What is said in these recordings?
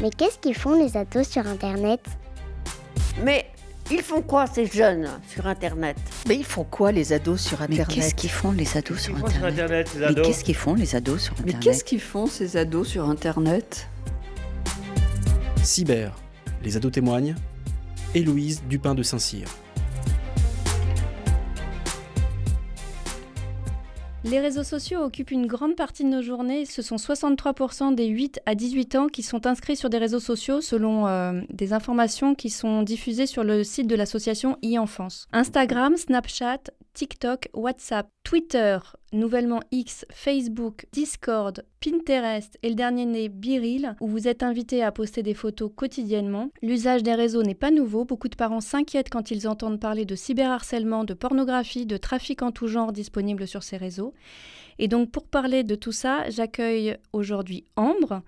Mais qu'est-ce qu'ils font les ados sur Internet? Mais ils font quoi ces jeunes sur Internet? Mais ils font quoi les ados sur Internet? Mais qu'est-ce qu'ils font les ados sur Internet, ces Mais ados qu'est-ce qu'ils font les ados sur Mais Internet qu'est-ce qu'ils font ces ados sur Internet? Cyber, les ados témoignent. Héloïse Dupin de Saint-Cyr. Les réseaux sociaux occupent une grande partie de nos journées. Ce sont 63% des 8 à 18 ans qui sont inscrits sur des réseaux sociaux selon des informations qui sont diffusées sur le site de l'association e-enfance. Instagram, Snapchat, TikTok, WhatsApp, Twitter, nouvellement X, Facebook, Discord, Pinterest et le dernier né BeReal, où vous êtes invité à poster des photos quotidiennement. L'usage des réseaux n'est pas nouveau. Beaucoup de parents s'inquiètent quand ils entendent parler de cyberharcèlement, de pornographie, de trafic en tout genre disponibles sur ces réseaux. Et donc pour parler de tout ça, j'accueille aujourd'hui Ambre,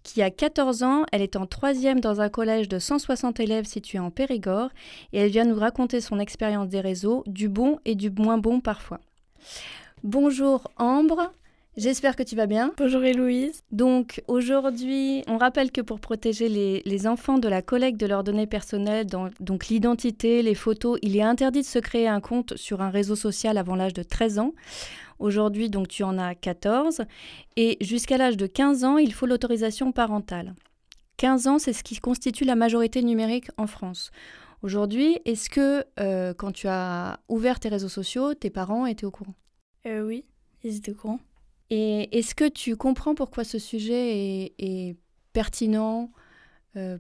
qui a 14 ans. Elle est en 3e dans un collège de 160 élèves situé en Périgord. Et elle vient nous raconter son expérience des réseaux, du bon et du moins bon parfois. Bonjour Ambre, j'espère que tu vas bien. Bonjour Héloïse. Donc aujourd'hui, on rappelle que pour protéger les enfants de la collecte de leurs données personnelles, donc l'identité, les photos, il est interdit de se créer un compte sur un réseau social avant l'âge de 13 ans. Aujourd'hui, donc tu en as 14 et jusqu'à l'âge de 15 ans, il faut l'autorisation parentale. 15 ans, c'est ce qui constitue la majorité numérique en France. Aujourd'hui, est-ce que quand tu as ouvert tes réseaux sociaux, tes parents étaient au courant ? Oui, ils étaient au courant. Et est-ce que tu comprends pourquoi ce sujet est pertinent,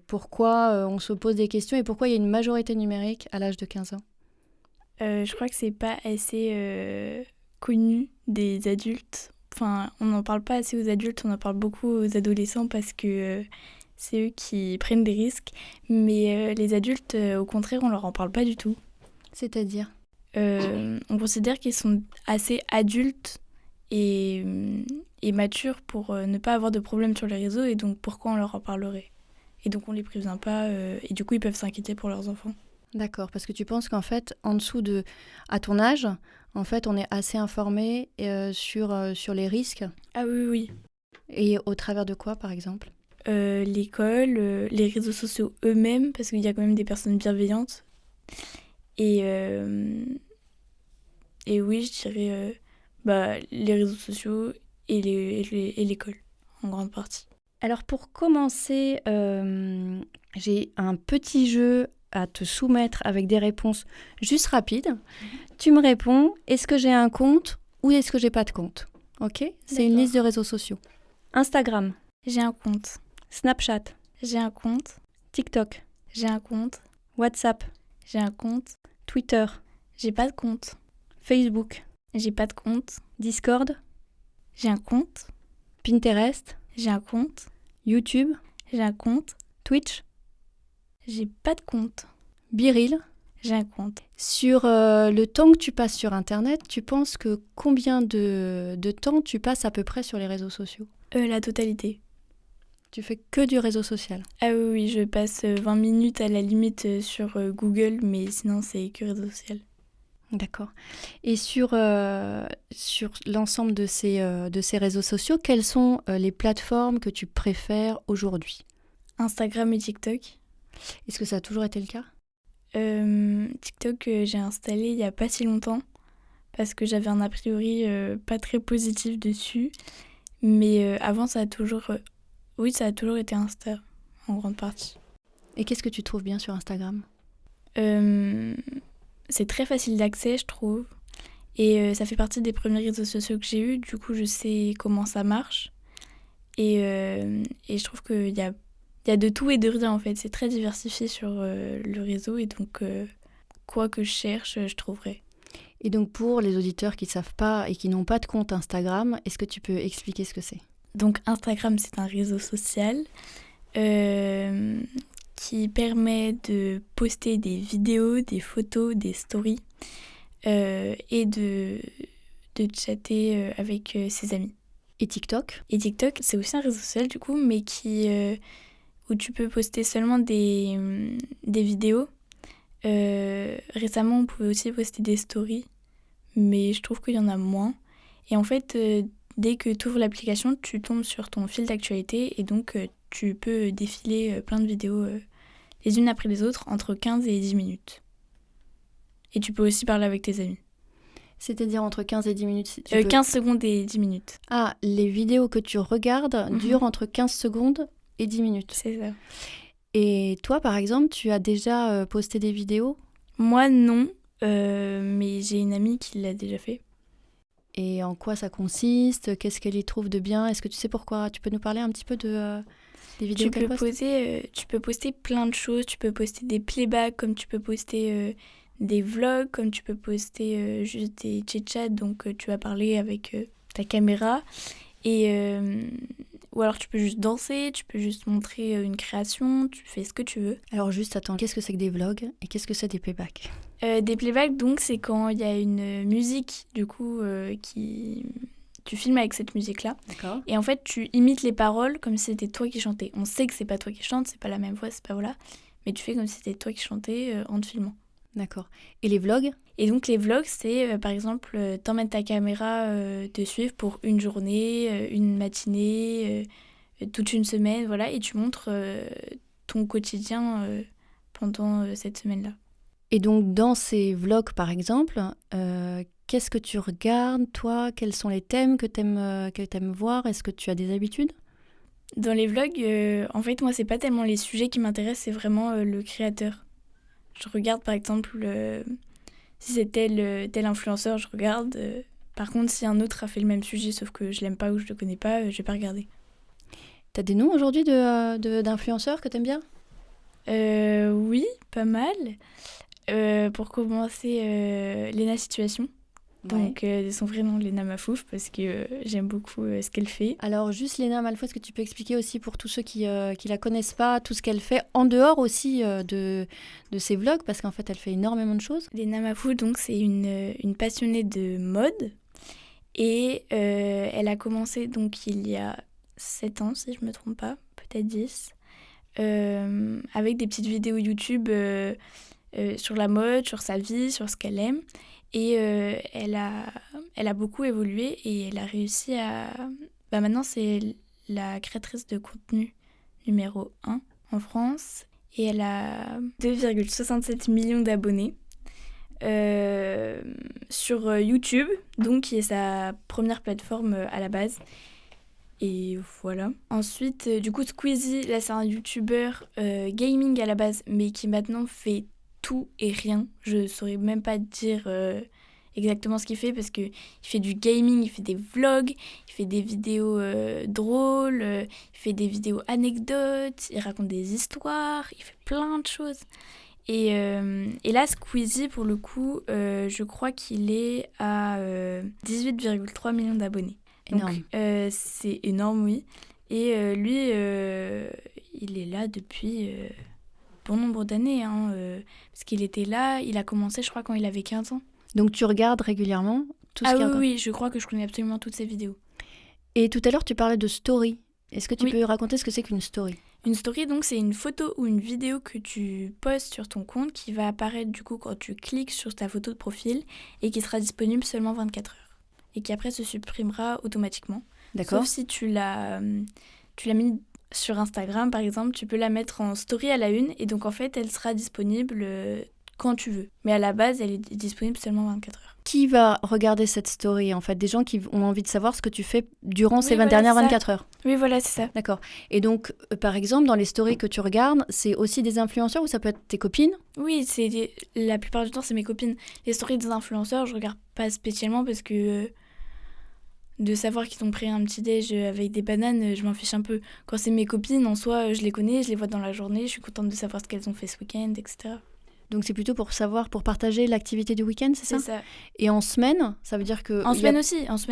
pourquoi on se pose des questions et pourquoi il y a une majorité numérique à l'âge de 15 ans ? Je crois que c'est pas assez connu des adultes. Enfin, on n'en parle pas assez aux adultes, on en parle beaucoup aux adolescents parce que c'est eux qui prennent des risques. Mais les adultes, au contraire, on leur en parle pas du tout. C'est-à-dire ? On considère qu'ils sont assez adultes et matures pour ne pas avoir de problèmes sur les réseaux et donc pourquoi on leur en parlerait. Et donc on les prévient pas et du coup ils peuvent s'inquiéter pour leurs enfants. D'accord, parce que tu penses qu'en fait, à ton âge, en fait, on est assez informé sur les risques. Ah oui. Et au travers de quoi, par exemple ? L'école, les réseaux sociaux eux-mêmes, parce qu'il y a quand même des personnes bienveillantes. Et oui, je dirais les réseaux sociaux et l'école, en grande partie. Alors pour commencer, j'ai un petit jeu à te soumettre avec des réponses juste rapides. Tu me réponds, est-ce que j'ai un compte ou est-ce que j'ai pas de compte ? Ok ? C'est une liste de réseaux sociaux. Instagram. J'ai un compte. Snapchat. J'ai un compte. TikTok. J'ai un compte. WhatsApp. J'ai un compte. Twitter. J'ai pas de compte. Facebook. J'ai pas de compte. Discord. J'ai un compte. Pinterest. J'ai un compte. YouTube. J'ai un compte. Twitch. J'ai pas de compte. BeReal. J'ai un compte. Sur le temps que tu passes sur Internet, tu penses que combien de temps tu passes à peu près sur les réseaux sociaux ? La totalité. Tu fais que du réseau social ? Ah oui, je passe 20 minutes à la limite sur Google, mais sinon c'est que réseau social. D'accord. Et sur l'ensemble de ces réseaux sociaux, quelles sont les plateformes que tu préfères aujourd'hui ? Instagram et TikTok. Est-ce que ça a toujours été le cas ? TikTok, j'ai installé il n'y a pas si longtemps parce que j'avais un a priori pas très positif dessus. Mais avant, ça a toujours été Insta, en grande partie. Et qu'est-ce que tu trouves bien sur Instagram ? C'est très facile d'accès, je trouve. Et ça fait partie des premiers réseaux sociaux que j'ai eus. Du coup, je sais comment ça marche. Et je trouve qu'il y a de tout et de rien, en fait. C'est très diversifié sur le réseau. Et donc, quoi que je cherche, je trouverai. Et donc, pour les auditeurs qui ne savent pas et qui n'ont pas de compte Instagram, est-ce que tu peux expliquer ce que c'est ? Donc, Instagram, c'est un réseau social qui permet de poster des vidéos, des photos, des stories et de chatter avec ses amis. Et TikTok ? Et TikTok, c'est aussi un réseau social du coup, mais où tu peux poster seulement des vidéos. Récemment, on pouvait aussi poster des stories, mais je trouve qu'il y en a moins. Et en fait, dès que tu ouvres l'application, tu tombes sur ton fil d'actualité et donc tu peux défiler plein de vidéos les unes après les autres entre 15 et 10 minutes. Et tu peux aussi parler avec tes amis. C'est-à-dire entre 15 et 10 minutes 15 secondes et 10 minutes. Ah, les vidéos que tu regardes durent entre 15 secondes et 10 minutes. C'est ça. Et toi, par exemple, tu as déjà posté des vidéos ? Moi, non. Mais j'ai une amie qui l'a déjà fait. Et en quoi ça consiste ? Qu'est-ce qu'elle y trouve de bien ? Est-ce que tu sais pourquoi ? Tu peux nous parler un petit peu des vidéos qu'elle poste ? Tu peux poster plein de choses. Tu peux poster des playbacks, comme tu peux poster des vlogs, comme tu peux poster juste des chit-chats. Donc, tu vas parler avec ta caméra. Ou alors, tu peux juste danser, tu peux juste montrer une création. Tu fais ce que tu veux. Alors juste, attends, qu'est-ce que c'est que des vlogs et qu'est-ce que c'est des playbacks ? Des playbacks, donc, c'est quand il y a une musique, du coup, tu filmes avec cette musique-là. D'accord. Et en fait, tu imites les paroles comme si c'était toi qui chantais. On sait que c'est pas toi qui chantes, c'est pas la même voix, c'est pas voilà. Mais tu fais comme si c'était toi qui chantais en te filmant. D'accord. Et les vlogs ? Et donc, les vlogs, c'est, par exemple, t'emmènes ta caméra te suivre pour une journée, une matinée, toute une semaine, voilà. Et tu montres ton quotidien pendant cette semaine-là. Et donc, dans ces vlogs, par exemple, qu'est-ce que tu regardes, toi ? Quels sont les thèmes que t'aimes voir ? Est-ce que tu as des habitudes ? Dans les vlogs, en fait, moi, c'est pas tellement les sujets qui m'intéressent, c'est vraiment le créateur. Je regarde, par exemple, si c'est tel influenceur, je regarde. Par contre, si un autre a fait le même sujet, sauf que je l'aime pas ou je le connais pas, je vais pas regarder. T'as des noms aujourd'hui d'influenceurs que t'aimes bien ? Oui, pas mal. Pour commencer, Léna Situation. Donc, son vrai nom, Léna Mafouf, parce que j'aime beaucoup ce qu'elle fait. Alors, juste Léna Malfoy, est-ce que tu peux expliquer aussi pour tous ceux qui la connaissent pas, tout ce qu'elle fait, en dehors aussi de ses vlogs, parce qu'en fait, elle fait énormément de choses. Léna Mafouf, donc, c'est une passionnée de mode. Et elle a commencé, donc, il y a 7 ans, si je me trompe pas, peut-être 10, avec des petites vidéos YouTube sur la mode, sur sa vie, sur ce qu'elle aime. Et elle a beaucoup évolué et elle a réussi à... maintenant, c'est la créatrice de contenu numéro 1 en France. Et elle a 2,67 millions d'abonnés sur YouTube, donc qui est sa première plateforme à la base. Et voilà. Ensuite, du coup, Squeezie, là, c'est un YouTuber gaming à la base, mais qui maintenant fait tout et rien. Je saurais même pas dire exactement ce qu'il fait parce qu'il fait du gaming, il fait des vlogs, il fait des vidéos drôles, il fait des vidéos anecdotes, il raconte des histoires, il fait plein de choses. Et là, Squeezie, pour le coup, je crois qu'il est à 18,3 millions d'abonnés. Énorme. Donc, c'est énorme, oui. Et lui, il est là depuis... bon nombre d'années, parce qu'il était là, il a commencé je crois quand il avait 15 ans. Donc tu regardes régulièrement tout ce qu'il y a. Oui, je crois que je connais absolument toutes ses vidéos. Et tout à l'heure tu parlais de story. Est-ce que tu Oui. peux raconter ce que c'est qu'une story ? Une story, donc, c'est une photo ou une vidéo que tu postes sur ton compte qui va apparaître du coup quand tu cliques sur ta photo de profil et qui sera disponible seulement 24 heures. Et qui après se supprimera automatiquement. D'accord. Sauf si tu l'as mis sur Instagram, par exemple, tu peux la mettre en story à la une et donc en fait, elle sera disponible quand tu veux. Mais à la base, elle est disponible seulement 24 heures. Qui va regarder cette story en fait ? Des gens qui ont envie de savoir ce que tu fais durant ces voilà, dernières ça. 24 heures. Oui, voilà, c'est ça. D'accord. Et donc, par exemple, dans les stories que tu regardes, c'est aussi des influenceurs ou ça peut être tes copines ? Oui, la plupart du temps, c'est mes copines. Les stories des influenceurs, je regarde pas spécialement parce que de savoir qu'ils ont pris un petit déj avec des bananes, je m'en fiche un peu. Quand c'est mes copines, en soi, je les connais, je les vois dans la journée, je suis contente de savoir ce qu'elles ont fait ce week-end, etc. Donc c'est plutôt pour savoir, pour partager l'activité du week-end, c'est ça ? C'est ça. Et en semaine, ça veut dire que... En semaine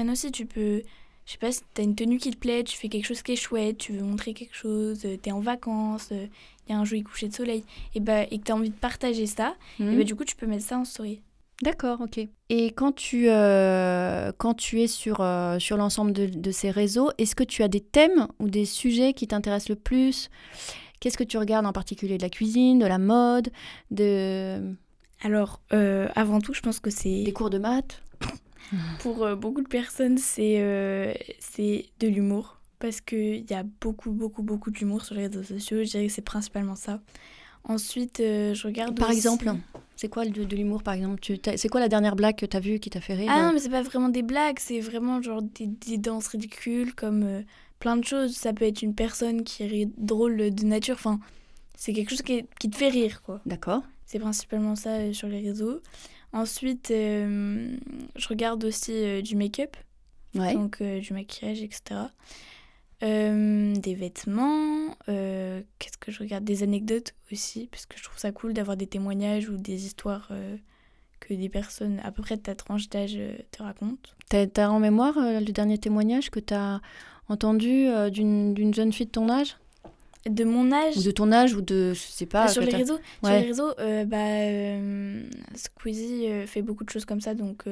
aussi, tu peux... Je sais pas, si t'as une tenue qui te plaît, tu fais quelque chose qui est chouette, tu veux montrer quelque chose, t'es en vacances, il y a un joli coucher de soleil, et que t'as envie de partager ça, et du coup, tu peux mettre ça en story. D'accord, ok. Et quand tu es sur l'ensemble de ces réseaux, est-ce que tu as des thèmes ou des sujets qui t'intéressent le plus ? Qu'est-ce que tu regardes en particulier ? De la cuisine, de la mode, Alors, avant tout, je pense que c'est... des cours de maths ? Pour beaucoup de personnes, c'est de l'humour. parce qu'il y a beaucoup d'humour sur les réseaux sociaux. Je dirais que c'est principalement ça. Ensuite, je regarde Par aussi... exemple, c'est quoi de l'humour, par exemple? C'est quoi la dernière blague que t'as vue qui t'a fait rire? Ah non, mais c'est pas vraiment des blagues, c'est vraiment genre des danses ridicules, comme plein de choses. Ça peut être une personne qui est drôle de nature, enfin, c'est quelque chose qui te fait rire, quoi. D'accord. C'est principalement ça sur les réseaux. Ensuite, je regarde aussi du make-up, Ouais. donc du maquillage, etc. Des vêtements, qu'est-ce que je regarde? Des anecdotes aussi, parce que je trouve ça cool d'avoir des témoignages ou des histoires que des personnes à peu près de ta tranche d'âge te racontent. T'as en mémoire le dernier témoignage que t'as entendu d'une jeune fille de ton âge? De mon âge, Ou de ton âge, ou de... Je sais pas. sur que les t'as- réseaux, Ouais. Squeezie fait beaucoup de choses comme ça, donc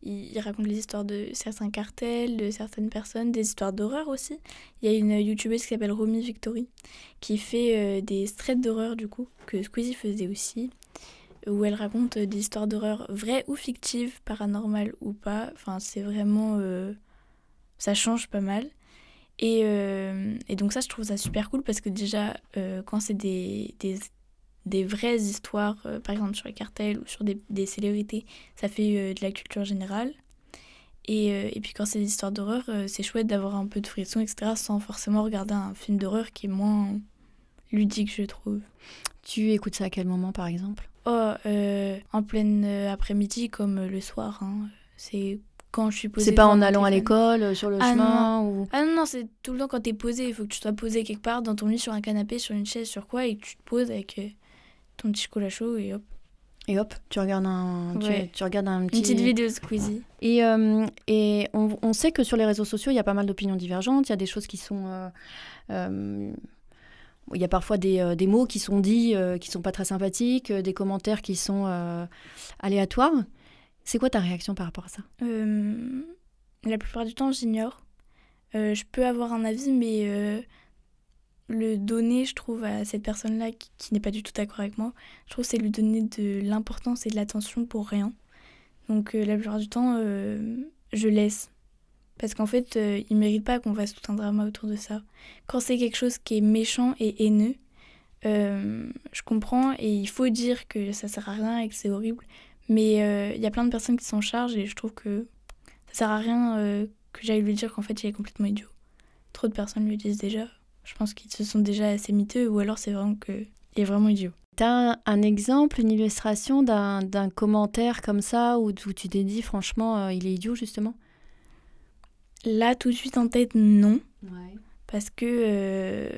il raconte les histoires de certains cartels, de certaines personnes, des histoires d'horreur aussi. Il y a une youtubeuse qui s'appelle Romy Victory qui fait des threads d'horreur du coup, que Squeezie faisait aussi, où elle raconte des histoires d'horreur vraies ou fictives, paranormales ou pas. Enfin, c'est vraiment... ça change pas mal. Et donc ça, je trouve ça super cool parce que déjà, quand c'est des vraies histoires, par exemple sur les cartels ou sur des célébrités, ça fait de la culture générale. Et puis quand c'est des histoires d'horreur, c'est chouette d'avoir un peu de frisson, etc., sans forcément regarder un film d'horreur qui est moins ludique, je trouve. Tu écoutes ça à quel moment, par exemple? En pleine après-midi, comme le soir. Hein. C'est quand je suis posée. C'est pas devant en mon allant à téléphone. l'école, sur le Ah, chemin ou... Ah non, c'est tout le temps quand t'es posé. Il faut que tu sois posé quelque part dans ton lit, sur un canapé, sur une chaise, sur quoi, et que tu te poses avec ton petit chocolat chaud et hop. Et hop, tu regardes Ouais. tu regardes un petit... Une petite vidéo Squeezie. Et on sait que sur les réseaux sociaux, il y a pas mal d'opinions divergentes. Il y a des choses qui sont... il y a parfois des mots qui sont dits qui sont pas très sympathiques, des commentaires qui sont aléatoires. C'est quoi ta réaction par rapport à ça? La plupart du temps, j'ignore. Je peux avoir un avis, mais le donner, je trouve, à cette personne-là qui n'est pas du tout d'accord avec moi, je trouve que c'est lui donner de l'importance et de l'attention pour rien. Donc la plupart du temps, je laisse. Parce qu'en fait, il ne mérite pas qu'on fasse tout un drama autour de ça. Quand c'est quelque chose qui est méchant et haineux, je comprends et il faut dire que ça sert à rien et que c'est horrible. Mais il y a plein de personnes qui s'en chargent et je trouve que ça sert à rien que j'aille lui dire qu'en fait il est complètement idiot. Trop de personnes lui disent déjà. Je pense qu'ils se sont déjà assez miteux ou alors c'est vraiment qu'il est vraiment idiot. T'as un exemple, une illustration d'un commentaire comme ça où tu t'es dit franchement il est idiot justement? Là tout de suite en tête non. Ouais. Parce que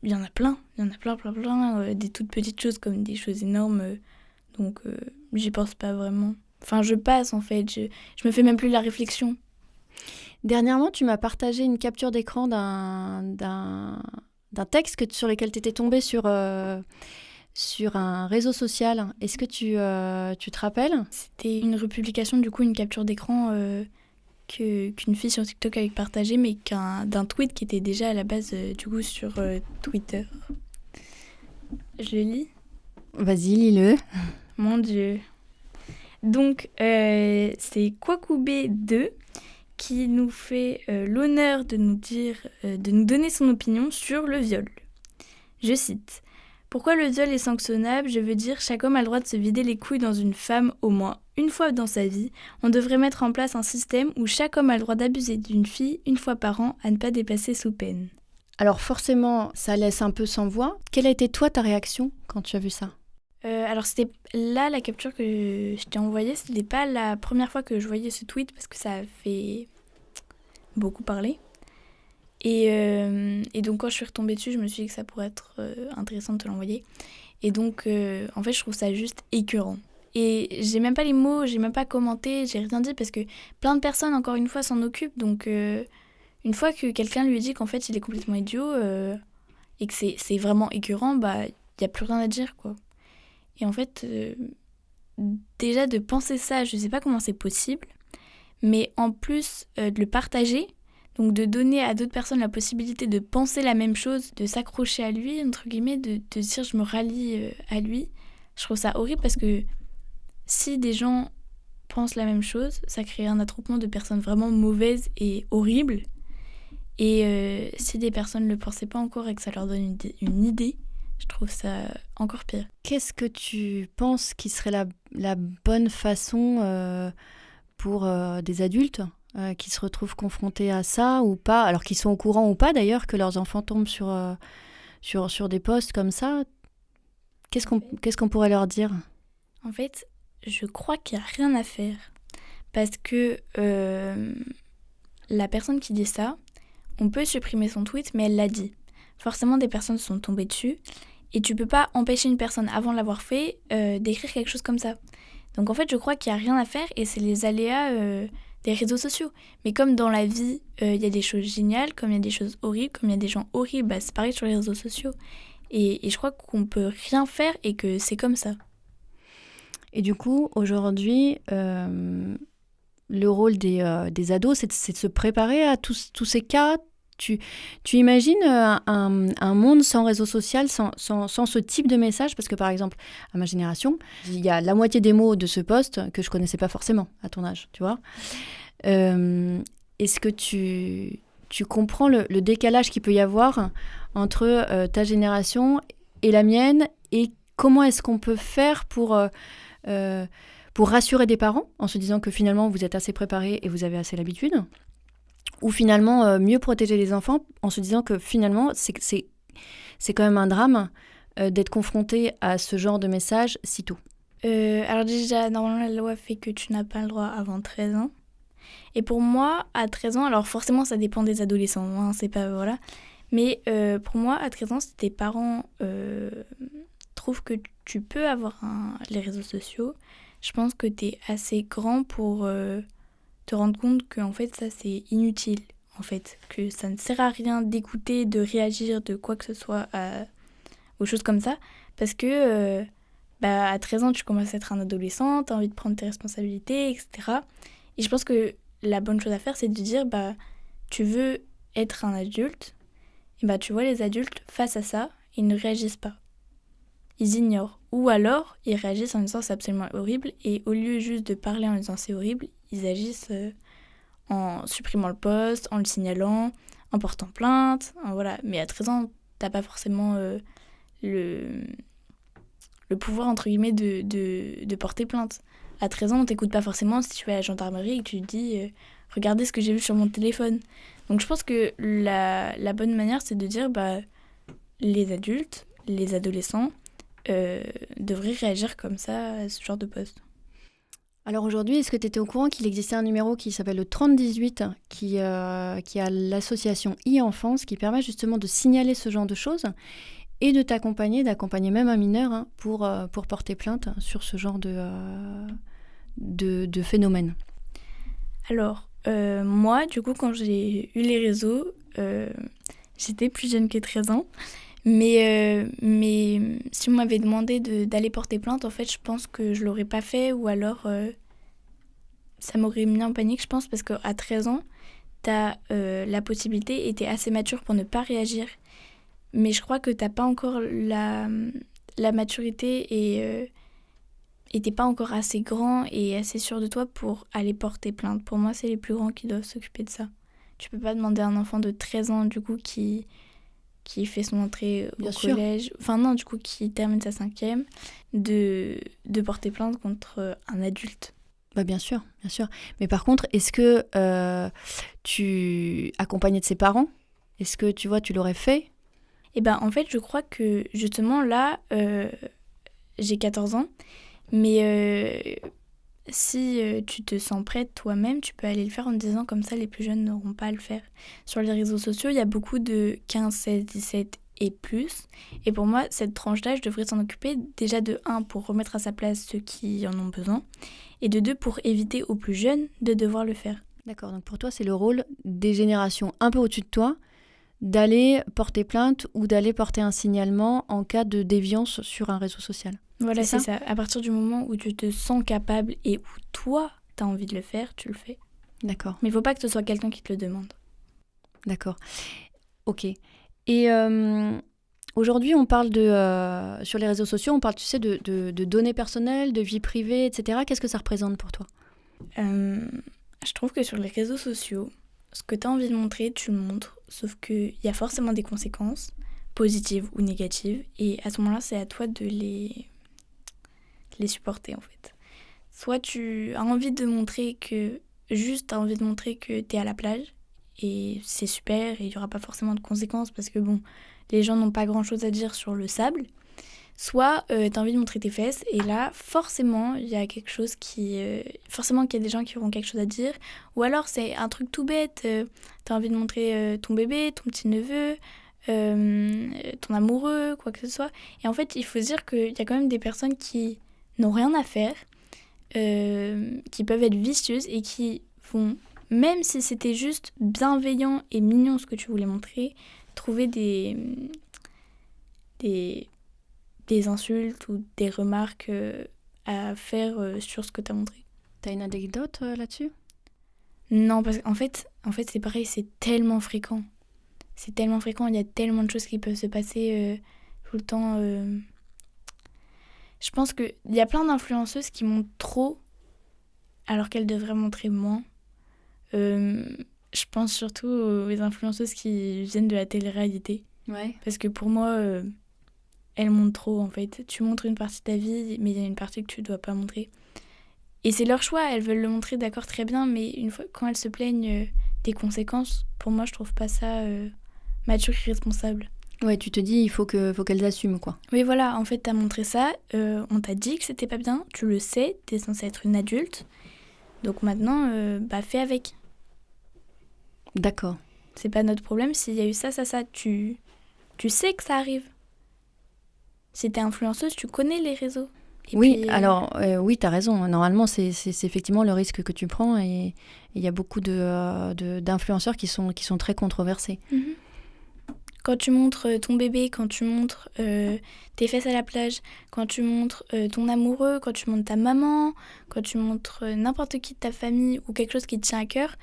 il y en a plein. Il y en a plein. Des toutes petites choses comme des choses énormes. Donc j'y pense pas vraiment. Enfin je passe en fait. Je me fais même plus la réflexion. Dernièrement, tu m'as partagé une capture d'écran d'un texte sur lequel tu étais tombée sur un réseau social. Est-ce que tu te rappelles? C'était une republication, du coup, une capture d'écran qu'une fille sur TikTok avait partagée, mais d'un tweet qui était déjà à la base, du coup, sur Twitter. Je le lis? Vas-y, lis-le. Mon Dieu. Donc, c'est Kwakubé2 qui nous fait l'honneur de nous donner son opinion sur le viol. Je cite. « Pourquoi le viol est sanctionnable? Je veux dire, chaque homme a le droit de se vider les couilles dans une femme au moins une fois dans sa vie. On devrait mettre en place un système où chaque homme a le droit d'abuser d'une fille une fois par an à ne pas dépasser sous peine. » Alors forcément, ça laisse un peu sans voix. Quelle a été toi ta réaction quand tu as vu ça? Alors c'était là la capture que je t'ai envoyée, c'était pas la première fois que je voyais ce tweet parce que ça a fait beaucoup parler. Et donc quand je suis retombée dessus, je me suis dit que ça pourrait être intéressant de te l'envoyer. Et donc en fait je trouve ça juste écœurant. Et j'ai même pas les mots, j'ai même pas commenté, j'ai rien dit parce que plein de personnes encore une fois s'en occupent. Donc une fois que quelqu'un lui dit qu'en fait il est complètement idiot et que c'est vraiment écœurant, bah y a plus rien à dire quoi. Et en fait, déjà de penser ça, je sais pas comment c'est possible, mais en plus de le partager, donc de donner à d'autres personnes la possibilité de penser la même chose, de s'accrocher à lui, entre guillemets, de dire je me rallie à lui, je trouve ça horrible parce que si des gens pensent la même chose, ça crée un attroupement de personnes vraiment mauvaises et horribles. Et si des personnes ne le pensaient pas encore et que ça leur donne une idée, je trouve ça encore pire. Qu'est-ce que tu penses qui serait la bonne façon pour des adultes qui se retrouvent confrontés à ça ou pas, alors qu'ils sont au courant ou pas d'ailleurs que leurs enfants tombent sur des postes comme ça? Qu'est-ce qu'on pourrait leur dire? En fait, je crois qu'il n'y a rien à faire. Parce que la personne qui dit ça, on peut supprimer son tweet, mais elle l'a dit. Forcément, des personnes sont tombées dessus. Et tu peux pas empêcher une personne, avant de l'avoir fait, d'écrire quelque chose comme ça. Donc en fait, je crois qu'il n'y a rien à faire et c'est les aléas des réseaux sociaux. Mais comme dans la vie, il y a des choses géniales, comme il y a des choses horribles, comme il y a des gens horribles, bah, c'est pareil sur les réseaux sociaux. Et je crois qu'on peut rien faire et que c'est comme ça. Et du coup, aujourd'hui, le rôle des ados, c'est de se préparer à tous ces cas. Tu imagines un monde sans réseau social, sans ce type de message? Parce que par exemple, à ma génération, il y a la moitié des mots de ce poste que je connaissais pas forcément à ton âge, tu vois. Est-ce que tu comprends le décalage qu'il peut y avoir entre ta génération et la mienne, et comment est-ce qu'on peut faire pour rassurer des parents en se disant que finalement vous êtes assez préparés et vous avez assez l'habitude, ou finalement mieux protéger les enfants en se disant que finalement c'est quand même un drame d'être confronté à ce genre de message si tôt? Alors déjà, normalement la loi fait que tu n'as pas le droit avant 13 ans. Et pour moi, à 13 ans, alors forcément ça dépend des adolescents, hein, c'est pas, voilà. Mais pour moi, à 13 ans, si tes parents trouvent que tu peux avoir les réseaux sociaux, je pense que tu es assez grand pour te rendre compte que en fait, ça, c'est inutile. En fait, que ça ne sert à rien d'écouter, de réagir, de quoi que ce soit aux choses comme ça. Parce que à 13 ans, tu commences à être un adolescent, tu as envie de prendre tes responsabilités, etc. Et je pense que la bonne chose à faire, c'est de dire, tu veux être un adulte, et tu vois les adultes face à ça, ils ne réagissent pas. Ils ignorent. Ou alors, ils réagissent en disant c'est absolument horrible, et au lieu juste de parler en disant c'est horrible, ils agissent en supprimant le post, en le signalant, en portant plainte, voilà. Mais à 13 ans, t'as pas forcément le pouvoir, entre guillemets, de porter plainte. À 13 ans, on t'écoute pas forcément si tu vas à la gendarmerie et que tu te dis regardez ce que j'ai vu sur mon téléphone. Donc je pense que la bonne manière, c'est de dire les adultes, les adolescents devraient réagir comme ça à ce genre de poste. Alors aujourd'hui, est-ce que tu étais au courant qu'il existait un numéro qui s'appelle le 3018 qui a l'association e-enfance qui permet justement de signaler ce genre de choses et de d'accompagner même un mineur pour porter plainte sur ce genre de phénomène? Alors, moi, du coup, quand j'ai eu les réseaux, j'étais plus jeune que 13 ans. Mais si on m'avait demandé d'aller porter plainte, en fait, je pense que je l'aurais pas fait, ou alors ça m'aurait mis en panique, je pense, parce qu'à 13 ans, t'as la possibilité et t'es assez mature pour ne pas réagir. Mais je crois que t'as pas encore la maturité et t'es pas encore assez grand et assez sûr de toi pour aller porter plainte. Pour moi, c'est les plus grands qui doivent s'occuper de ça. Tu peux pas demander à un enfant de 13 ans, du coup, qui fait son entrée au collège, enfin non, du coup, qui termine sa 5e, de porter plainte contre un adulte. Bien sûr. Mais par contre, est-ce que tu accompagnais de ses parents? Est-ce que, tu vois, tu l'aurais fait? En fait, je crois que, justement, là, j'ai 14 ans, mais si tu te sens prête toi-même, tu peux aller le faire en te disant comme ça, les plus jeunes n'auront pas à le faire. Sur les réseaux sociaux, il y a beaucoup de 15, 16, 17 et plus. Et pour moi, cette tranche d'âge devrait s'en occuper déjà de 1 pour remettre à sa place ceux qui en ont besoin et de 2 pour éviter aux plus jeunes de devoir le faire. D'accord, donc pour toi, c'est le rôle des générations un peu au-dessus de toi d'aller porter plainte ou d'aller porter un signalement en cas de déviance sur un réseau social. Voilà, c'est ça. À partir du moment où tu te sens capable et où toi, tu as envie de le faire, tu le fais. D'accord. Mais il ne faut pas que ce soit quelqu'un qui te le demande. D'accord. Ok. Et aujourd'hui, on parle sur les réseaux sociaux, on parle, tu sais, de données personnelles, de vie privée, etc. Qu'est-ce que ça représente pour toi ? Je trouve que sur les réseaux sociaux, ce que tu as envie de montrer, tu le montres. Sauf qu'il y a forcément des conséquences, positives ou négatives. Et à ce moment-là, c'est à toi de les supporter, en fait. Soit tu as envie de montrer que... Juste, tu as envie de montrer que tu es à la plage. Et c'est super, et il n'y aura pas forcément de conséquences parce que, bon, les gens n'ont pas grand-chose à dire sur le sable. Soit tu as envie de montrer tes fesses, et là, forcément, il y a quelque chose qui... forcément qu'il y a des gens qui auront quelque chose à dire. Ou alors, c'est un truc tout bête. Tu as envie de montrer ton bébé, ton petit-neveu, ton amoureux, quoi que ce soit. Et en fait, il faut se dire qu'il y a quand même des personnes qui n'ont rien à faire, qui peuvent être vicieuses et qui vont, même si c'était juste bienveillant et mignon ce que tu voulais montrer, trouver des insultes ou des remarques à faire sur ce que tu as montré. T'as une anecdote là-dessus ? Non, parce qu'en fait, c'est pareil, c'est tellement fréquent. C'est tellement fréquent, il y a tellement de choses qui peuvent se passer tout le temps. Je pense qu'il y a plein d'influenceuses qui montrent trop alors qu'elles devraient montrer moins. Je pense surtout aux influenceuses qui viennent de la télé-réalité. Ouais. Parce que pour moi, elles montrent trop, en fait. Tu montres une partie de ta vie, mais il y a une partie que tu ne dois pas montrer. Et c'est leur choix, elles veulent le montrer, d'accord, très bien, mais une fois, quand elles se plaignent des conséquences, pour moi, je trouve pas ça mature et responsable. Ouais, tu te dis, il faut qu'elles assument, quoi. Oui, voilà, en fait, t'as montré ça, on t'a dit que c'était pas bien, tu le sais, t'es censée être une adulte, donc maintenant, fais avec. D'accord. C'est pas notre problème, s'il y a eu ça, tu sais que ça arrive. Si t'es influenceuse, tu connais les réseaux. Et oui, puis, alors, oui, t'as raison. Normalement, c'est effectivement le risque que tu prends et il y a beaucoup d'influenceurs qui sont très controversés. Mm-hmm. Quand tu montres ton bébé, quand tu montres tes fesses à la plage, quand tu montres ton amoureux, quand tu montres ta maman, quand tu montres n'importe qui de ta famille ou quelque chose qui te tient à cœur,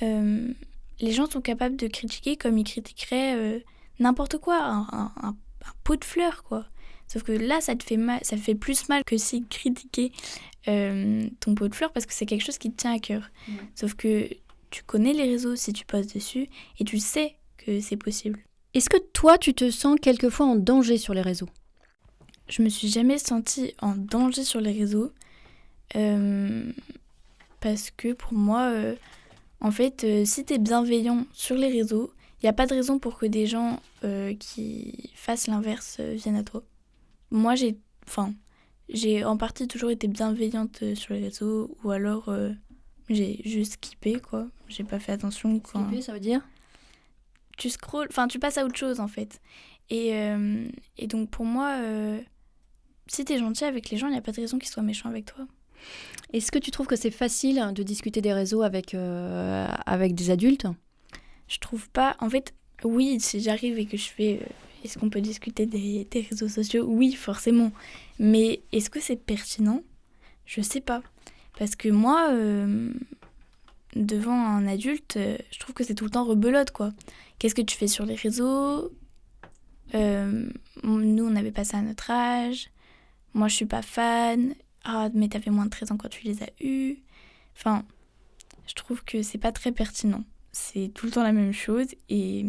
les gens sont capables de critiquer comme ils critiqueraient n'importe quoi, un pot de fleurs, quoi. Sauf que là, ça te fait mal, ça te fait plus mal que s'ils critiquaient ton pot de fleurs parce que c'est quelque chose qui te tient à cœur. Ouais. Sauf que tu connais les réseaux si tu postes dessus et tu sais que c'est possible. Est-ce que toi, tu te sens quelquefois en danger sur les réseaux ? Je me suis jamais sentie en danger sur les réseaux parce que pour moi, en fait, si t'es bienveillant sur les réseaux, il n'y a pas de raison pour que des gens qui fassent l'inverse viennent à toi. Moi, j'ai en partie toujours été bienveillante sur les réseaux ou alors j'ai juste skippé, quoi. J'ai pas fait attention. Skipper, ça veut dire ? Tu scrolles, tu passes à autre chose en fait. Et donc pour moi, si t'es gentil avec les gens, il n'y a pas de raison qu'ils soient méchants avec toi. Est-ce que tu trouves que c'est facile de discuter des réseaux avec des adultes ? Je trouve pas. En fait, oui, si j'arrive et que je fais... est-ce qu'on peut discuter des réseaux sociaux ? Oui, forcément. Mais est-ce que c'est pertinent ? Je sais pas. Parce que moi, devant un adulte, je trouve que c'est tout le temps rebelote, quoi. Qu'est-ce que tu fais sur les réseaux ? Nous, on n'avait pas ça à notre âge. Moi, je suis pas fan. Ah, mais t'avais moins de 13 ans quand tu les as eus. Enfin, je trouve que c'est pas très pertinent. C'est tout le temps la même chose et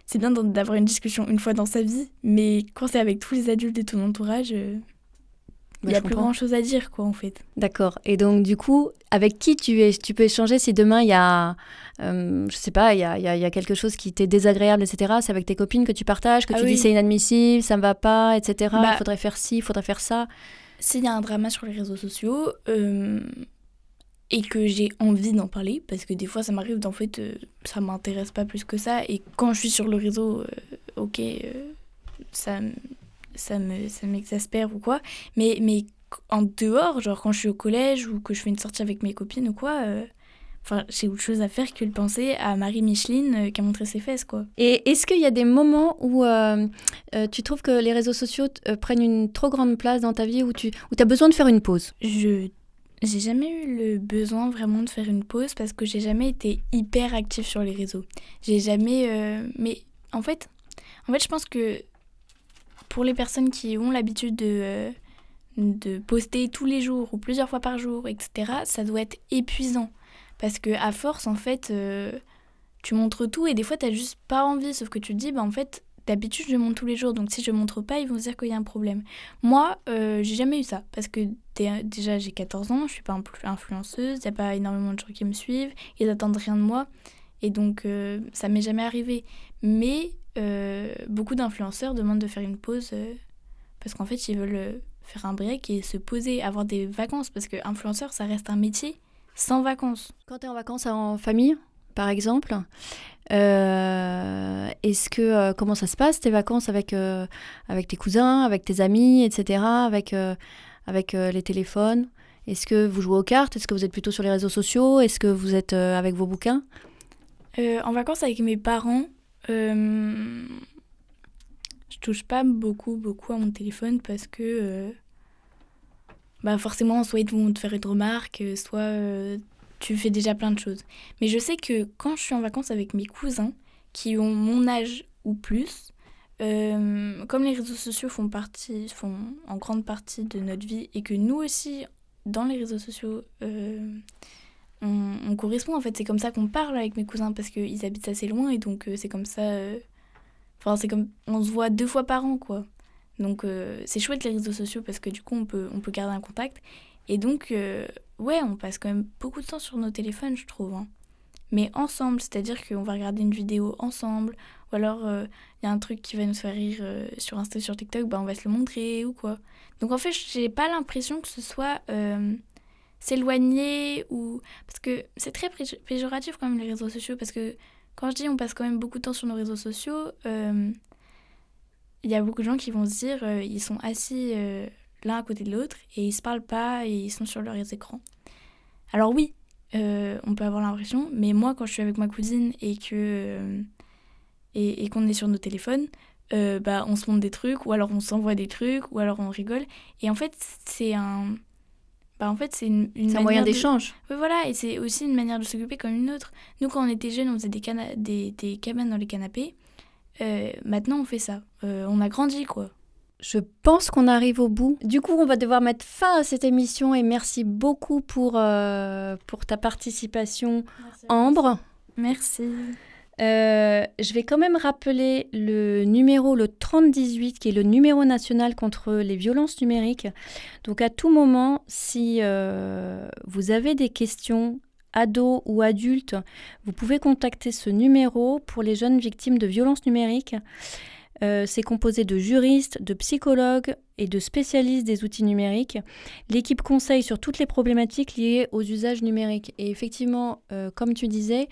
c'est bien d'avoir une discussion une fois dans sa vie, mais quand c'est avec tous les adultes de ton entourage, il n'y a plus grand-chose à dire, quoi, en fait. D'accord. Et donc, du coup, avec qui tu peux échanger si demain, il y a, je sais pas, il y a quelque chose qui t'est désagréable, etc. C'est avec tes copines que tu partages, que tu dis c'est inadmissible, ça ne va pas, etc. Il faudrait faire ci, il faudrait faire ça. S'il y a un drama sur les réseaux sociaux et que j'ai envie d'en parler, parce que des fois, ça m'arrive d'en fait, ça m'intéresse pas plus que ça. Et quand je suis sur le réseau, ça m'exaspère ou quoi. Mais en dehors, genre quand je suis au collège ou que je fais une sortie avec mes copines ou quoi, j'ai autre chose à faire que de penser à Marie-Micheline qui a montré ses fesses, quoi. Et est-ce qu'il y a des moments où tu trouves que les réseaux sociaux prennent une trop grande place dans ta vie, où tu as besoin de faire une pause ? J'ai jamais eu le besoin vraiment de faire une pause parce que j'ai jamais été hyper active sur les réseaux. J'ai jamais... mais en fait, je pense que pour les personnes qui ont l'habitude de poster tous les jours ou plusieurs fois par jour, etc., ça doit être épuisant. Parce qu'à force, en fait, tu montres tout et des fois, t'as juste pas envie. Sauf que tu te dis, en fait, d'habitude, je montre tous les jours. Donc, si je montre pas, ils vont se dire qu'il y a un problème. Moi, j'ai jamais eu ça. Parce que déjà, j'ai 14 ans, je suis pas influenceuse, il y a pas énormément de gens qui me suivent, ils attendent rien de moi. Et donc, ça m'est jamais arrivé. Mais beaucoup d'influenceurs demandent de faire une pause parce qu'en fait, ils veulent faire un break et se poser, avoir des vacances. Parce que influenceur, ça reste un métier sans vacances. Quand tu es en vacances en famille, par exemple, est-ce que comment ça se passe tes vacances avec tes cousins, avec tes amis, etc., avec les téléphones? Est-ce que vous jouez aux cartes? Est-ce que vous êtes plutôt sur les réseaux sociaux? Est-ce que vous êtes avec vos bouquins? En vacances avec mes parents, je touche pas beaucoup à mon téléphone parce que forcément, soit ils vont te faire une remarque, soit tu fais déjà plein de choses. Mais je sais que quand je suis en vacances avec mes cousins, qui ont mon âge ou plus, comme les réseaux sociaux font en grande partie de notre vie, et que nous aussi, dans les réseaux sociaux, on correspond, en fait. C'est comme ça qu'on parle avec mes cousins, parce qu'ils habitent assez loin, et donc c'est comme ça... c'est comme... On se voit 2 fois par an, quoi. Donc c'est chouette les réseaux sociaux parce que du coup on peut garder un contact. Et donc on passe quand même beaucoup de temps sur nos téléphones, je trouve. Hein. Mais ensemble, c'est-à-dire qu'on va regarder une vidéo ensemble, ou alors il y a un truc qui va nous faire rire sur Insta, sur TikTok, on va se le montrer ou quoi. Donc en fait, j'ai pas l'impression que ce soit s'éloigner ou... Parce que c'est très péjoratif quand même les réseaux sociaux, parce que quand je dis on passe quand même beaucoup de temps sur nos réseaux sociaux... Il y a beaucoup de gens qui vont se dire ils sont assis l'un à côté de l'autre et ils se parlent pas et ils sont sur leurs écrans. Alors oui, on peut avoir l'impression, mais moi quand je suis avec ma cousine et que et qu'on est sur nos téléphones, on se montre des trucs ou alors on s'envoie des trucs ou alors on rigole et en fait c'est un c'est une moyen d'échange. Oui, voilà, et c'est aussi une manière de s'occuper comme une autre. Nous quand on était jeunes, on faisait des cabanes dans les canapés. Maintenant on fait ça, on a grandi quoi. Je pense qu'on arrive au bout. Du coup, on va devoir mettre fin à cette émission et merci beaucoup pour ta participation, Ambre. Merci. Je vais quand même rappeler le numéro, le 3018, qui est le numéro national contre les violences numériques. Donc à tout moment, si vous avez des questions, ados ou adultes, vous pouvez contacter ce numéro pour les jeunes victimes de violences numériques. C'est composé de juristes, de psychologues et de spécialistes des outils numériques. L'équipe conseille sur toutes les problématiques liées aux usages numériques. Et effectivement, comme tu disais,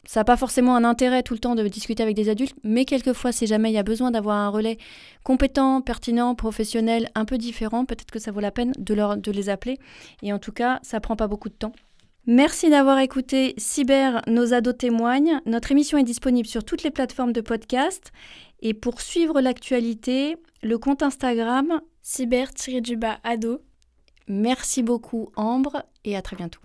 ça n'a pas forcément un intérêt tout le temps de discuter avec des adultes, mais quelquefois, si jamais il y a besoin d'avoir un relais compétent, pertinent, professionnel, un peu différent, peut-être que ça vaut la peine de les appeler. Et en tout cas, ça ne prend pas beaucoup de temps. Merci d'avoir écouté Cyber, nos ados témoignent. Notre émission est disponible sur toutes les plateformes de podcast. Et pour suivre l'actualité, le compte Instagram cyber-ado. Merci beaucoup Ambre et à très bientôt.